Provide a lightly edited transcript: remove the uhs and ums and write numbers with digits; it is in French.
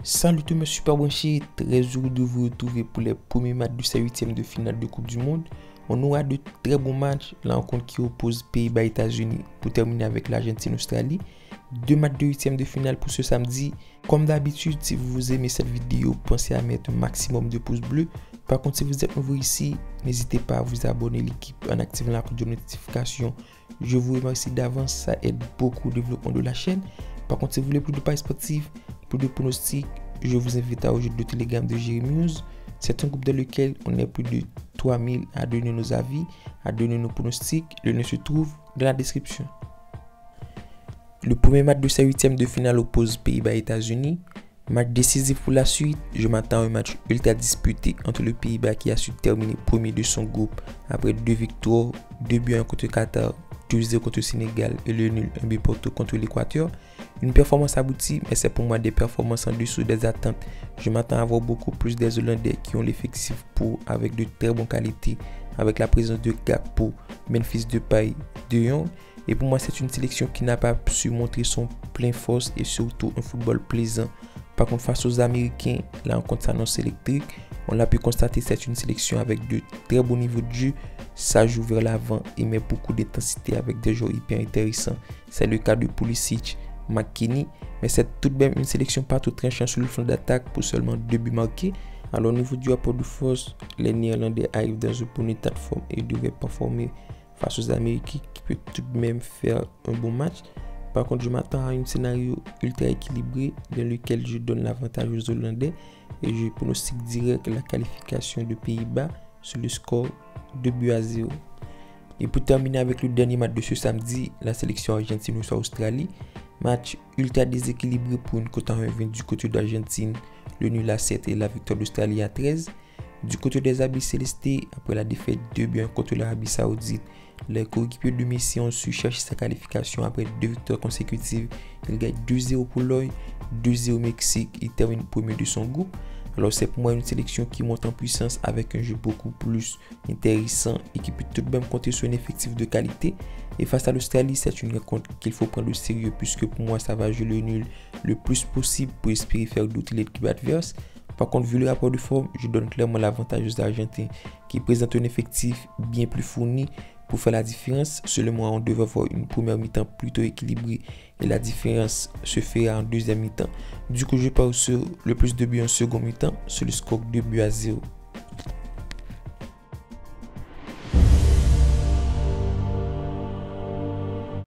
Salut tout le monde super branché, très heureux de vous retrouver pour les premiers matchs de ces huitièmes de finale de Coupe du Monde. On aura de très bons matchs, la rencontre qui oppose Pays-Bas et États-Unis pour terminer avec l'Argentine-Australie. Deux matchs de huitièmes de finale pour ce samedi. Comme d'habitude, si vous aimez cette vidéo, pensez à mettre un maximum de pouces bleus. Par contre, si vous êtes nouveau ici, n'hésitez pas à vous abonner à l'équipe en activant la cloche de notification. Je vous remercie d'avance, ça aide beaucoup au développement de la chaîne. Par contre, si vous voulez plus de paris sportifs, plus de pronostics, je vous invite à rejoindre le Telegram de Jérémy. C'est un groupe dans lequel on est plus de 3000 à donner nos avis, à donner nos pronostics. Le lien se trouve dans la description. Le premier match de ces huitièmes de finale oppose Pays-Bas et États-Unis. Match décisif pour la suite. Je m'attends à un match ultra disputé entre le Pays-Bas qui a su terminer premier de son groupe après deux victoires, 2 buts contre Qatar, 2-0 contre le Sénégal et le nul 1 but partout contre l'Équateur. Une performance aboutie, mais c'est pour moi des performances en dessous des attentes. Je m'attends à voir beaucoup plus des Hollandais qui ont l'effectif pour, avec de très bonnes qualités, avec la présence de Gakpo, Memphis Depay, De Jong. Et pour moi, c'est une sélection qui n'a pas su montrer son plein force et surtout un football plaisant. Par contre, face aux Américains, la rencontre s'annonce électrique. On l'a pu constater, c'est une sélection avec de très beaux niveaux de jeu. Ça joue vers l'avant et met beaucoup d'intensité avec des joueurs hyper intéressants. C'est le cas de Pulisic, McKennie, mais c'est tout de même une sélection pas tout tranchant sur le flanc d'attaque pour seulement 2 buts marqués. Alors au niveau du rapport de force, les Néerlandais arrivent dans un bon état de forme et devraient performer face aux Américains qui peut tout de même faire un bon match. Par contre, je m'attends à un scénario ultra équilibré dans lequel je donne l'avantage aux Hollandais et je pronostique direct la qualification de Pays-Bas sur le score 2-0. Et pour terminer avec le dernier match de ce samedi, la sélection Argentine-Australie. Match ultra déséquilibré pour une cote à 1,20 du côté d'Argentine, le nul à 7 et la victoire d'Australie à 13. Du côté des Habits Célestés, après la défaite 2-1 contre l'Arabie Saoudite, les coéquipiers de Messi ont su chercher sa qualification après 2 victoires consécutives. Il gagne 2-0 pour l'OI, 2-0 au Mexique et termine premier de son groupe. Alors c'est pour moi une sélection qui monte en puissance avec un jeu beaucoup plus intéressant et qui peut tout de même compter sur un effectif de qualité. Et face à l'Australie, c'est une rencontre qu'il faut prendre au sérieux puisque pour moi ça va jouer le nul le plus possible pour espérer faire douter l'équipe adverse. Par contre, vu le rapport de forme, je donne clairement l'avantage aux Argentins qui présentent un effectif bien plus fourni pour faire la différence. Selon moi, on devrait avoir une première mi-temps plutôt équilibrée et la différence se fera en deuxième mi-temps. Du coup, je pars sur le plus de buts en second mi-temps sur le score 2-0.